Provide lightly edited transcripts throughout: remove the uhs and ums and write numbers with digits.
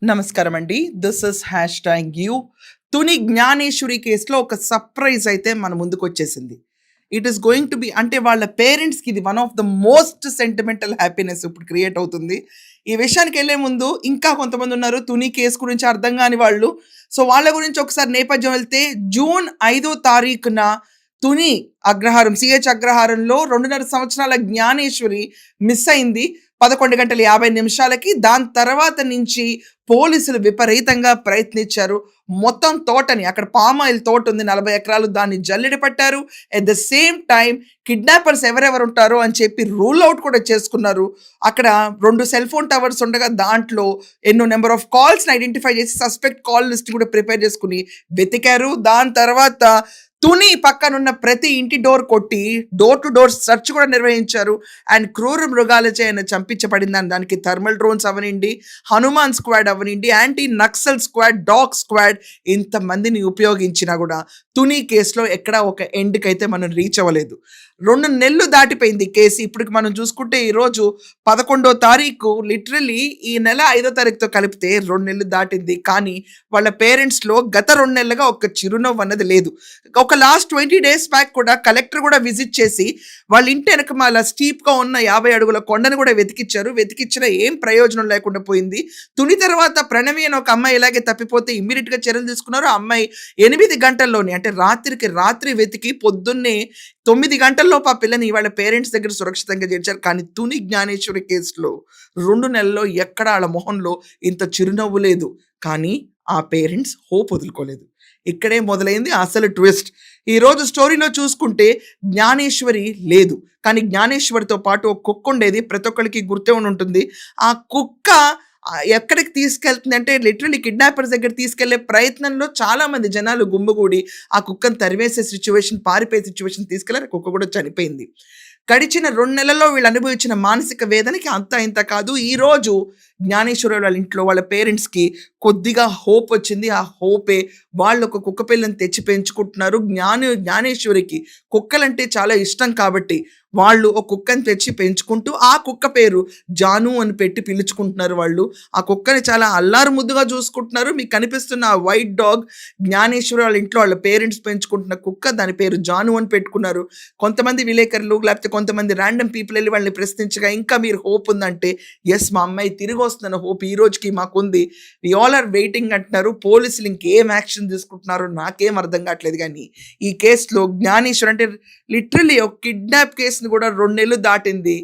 నమస్కారం అండి. This is hash tag you. Tuni Gnaneshwari కేసులో ఒక సర్ప్రైజ్ అయితే మన ముందుకు వచ్చేసింది. It is going to be అంటే వాళ్ళ పేరెంట్స్కి ఇది one of the most sentimental happiness ఇప్పుడు క్రియేట్ అవుతుంది. ఈ విషయానికి వెళ్ళే ముందు ఇంకా కొంతమంది ఉన్నారు తుని కేసు గురించి అర్థం కాని వాళ్ళు. సో వాళ్ళ గురించి ఒకసారి నేపథ్యం వెళ్తే జూన్ 5వ తారీఖున తుని అగ్రహారం సిహెచ్ అగ్రహారంలో 2.5 సంవత్సరాల జ్ఞానేశ్వరి మిస్ అయింది 11:50 దాని తర్వాత నుంచి పోలీసులు విపరీతంగా ప్రయత్నించారు. మొత్తం తోటని అక్కడ పామ్ ఆయిల్ తోట ఉంది 40 ఎకరాలు, దాన్ని జల్లెడ పట్టారు. At the same time kidnappers ఎవరెవరు ఉంటారో అని చెప్పి రూల్ అవుట్ కూడా చేసుకున్నారు. అక్కడ 2 సెల్ ఫోన్ టవర్స్ ఉండగా దాంట్లో ఎన్నో నెంబర్ ఆఫ్ కాల్స్ని ఐడెంటిఫై చేసి సస్పెక్ట్ కాల్ లిస్ట్ కూడా ప్రిపేర్ చేసుకుని వెతికారు. దాని తర్వాత తుని పక్కనున్న ప్రతి ఇంటి డోర్ కొట్టి డోర్ టు డోర్ సెర్చ్ కూడా నిర్వహించారు. అండ్ క్రూర మృగాలచే ఆయన చంపించబడిందని దానికి థర్మల్ డ్రోన్స్ అవనండి, హనుమాన్ స్క్వాడ్ అవనండి, anti Naxal squad, dog squad, ఇంతమందిని ఉపయోగించినా కూడా తుని కేసులో ఎక్కడా ఒక ఎండ్కి అయితే మనం రీచ్ అవ్వలేదు. 2 నెలలు దాటిపోయింది కేసు. ఇప్పటికి మనం చూసుకుంటే ఈరోజు 11వ తారీఖు, లిటరలీ ఈ నెల 5వ తారీఖుతో కలిపితే 2 నెలలు దాటింది. కానీ వాళ్ళ పేరెంట్స్లో గత 2 నెలలుగా ఒక చిరునవ్వు అన్నది లేదు. ఒక లాస్ట్ 20 days బ్యాక్ కూడా కలెక్టర్ కూడా విజిట్ చేసి వాళ్ళ ఇంటి వెనకమాల స్టీప్గా ఉన్న 50 అడుగుల కొండను కూడా వెతికిచ్చారు. వెతికిచ్చిన ఏం ప్రయోజనం లేకుండా పోయింది. తుని తర్వాత ప్రణవి అని ఒక అమ్మాయి ఇలాగే తప్పిపోతే ఇమ్మీడియట్గా చర్యలు తీసుకున్నారు. ఆ అమ్మాయి 8 గంటల్లోనే అంటే రాత్రి వెతికి పొద్దున్నే 9 గంటల్లోపు ఆ పిల్లని వాళ్ళ పేరెంట్స్ దగ్గర సురక్షితంగా చేర్చారు. కానీ తుని జ్ఞానేశ్వరి కేసులో 2 నెలల్లో ఎక్కడ వాళ్ళ మొహంలో ఇంత చిరునవ్వు లేదు. కానీ ఆ పేరెంట్స్ హోప్ వదులుకోలేదు. ఇక్కడే మొదలైంది అసలు ట్విస్ట్. ఈరోజు స్టోరీలో చూసుకుంటే జ్ఞానేశ్వరి లేదు, కానీ జ్ఞానేశ్వరితో పాటు ఒక కుక్క ఉండేది. ప్రతి ఒక్కరికి గుర్తే ఉంటుంది. ఆ కుక్క ఎక్కడికి తీసుకెళ్తుంది అంటే లిటరలీ కిడ్నాపర్స్ దగ్గర తీసుకెళ్లే ప్రయత్నంలో చాలా మంది జనాలు గుమ్మిగూడి ఆ కుక్కను తరివేసే సిచ్యువేషన్, పారిపోయే సిచ్యువేషన్ తీసుకెళ్లారు. కుక్క కూడా చనిపోయింది. గడిచిన 2 నెలల్లో వీళ్ళు అనుభవించిన మానసిక వేదనకి అంత ఇంత కాదు. ఈరోజు జ్ఞానేశ్వరి వాళ్ళ ఇంట్లో వాళ్ళ పేరెంట్స్కి కొద్దిగా హోప్ వచ్చింది. ఆ హోపే వాళ్ళు ఒక కుక్క పిల్లని తెచ్చి పెంచుకుంటున్నారు. జ్ఞానేశ్వరికి కుక్కలంటే చాలా ఇష్టం కాబట్టి వాళ్ళు ఒక కుక్కని తెచ్చి పెంచుకుంటూ ఆ కుక్క పేరు జాను అని పెట్టి పిలుచుకుంటున్నారు. వాళ్ళు ఆ కుక్కని చాలా అల్లారు ముద్దుగా చూసుకుంటున్నారు. మీకు కనిపిస్తున్న ఆ వైట్ డాగ్ జ్ఞానేశ్వరి వాళ్ళ ఇంట్లో వాళ్ళ పేరెంట్స్ పెంచుకుంటున్న కుక్క, దాని పేరు జాను అని పెట్టుకున్నారు. కొంతమంది విలేకరులు లేకపోతే కొంతమంది ర్యాండమ్ పీపుల్ వెళ్ళి వాళ్ళని ప్రశ్నించగా ఇంకా మీరు హోప్ ఉందంటే ఎస్ మా అమ్మాయి తిరిగి వస్తున్న హోప్ ఈ రోజుకి మాకుంది, వి ఆల్ ఆర్ వెయిటింగ్ అంటున్నారు. పోలీసులు ఇంకేం యాక్షన్ తీసుకుంటున్నారో నాకేం అర్థం కావట్లేదు. కానీ ఈ కేసులో జ్ఞానేశ్వర్ అంటే లిటరలీ ఒక కిడ్నాప్ కేసుని కూడా 2 నెలలు దాటింది.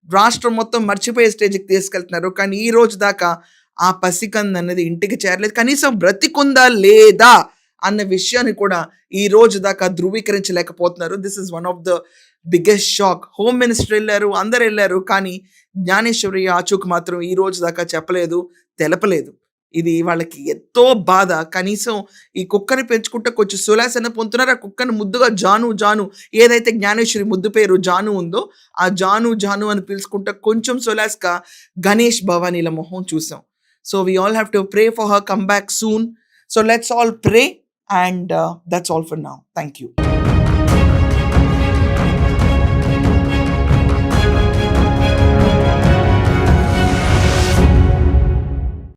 రాష్ట్రం మొత్తం మర్చిపోయే స్టేజ్కి తీసుకెళ్తున్నారు. కానీ ఈ రోజు దాకా ఆ పసికంద అన్నది ఇంటికి చేరలేదు. కనీసం బ్రతికుందా లేదా అన్న విషయాన్ని కూడా ఈ రోజు దాకా ధృవీకరించలేకపోతున్నారు. This is one of the biggest shock. Home minister వెళ్ళారు, అందరు వెళ్ళారు, కానీ జ్ఞానేశ్వరి ఆచూకు మాత్రం ఈ రోజు దాకా చెప్పలేదు, తెలపలేదు. ఇది వాళ్ళకి ఎంతో బాధ. కనీసం ఈ కుక్కని పెంచుకుంటే కొంచెం సులాసన పొందుతున్నారు. ఆ కుక్కని ముద్దుగా జాను ఏదైతే జ్ఞానేశ్వరి ముద్దు పేరు జాను ఉందో ఆ జాను అని పిలుచుకుంటే కొంచెం సులాస్గా గణేష్ భవానీల మొహం చూసాం. So we all have to pray for her come back soon. So let's all pray and that's all for now. Thank you.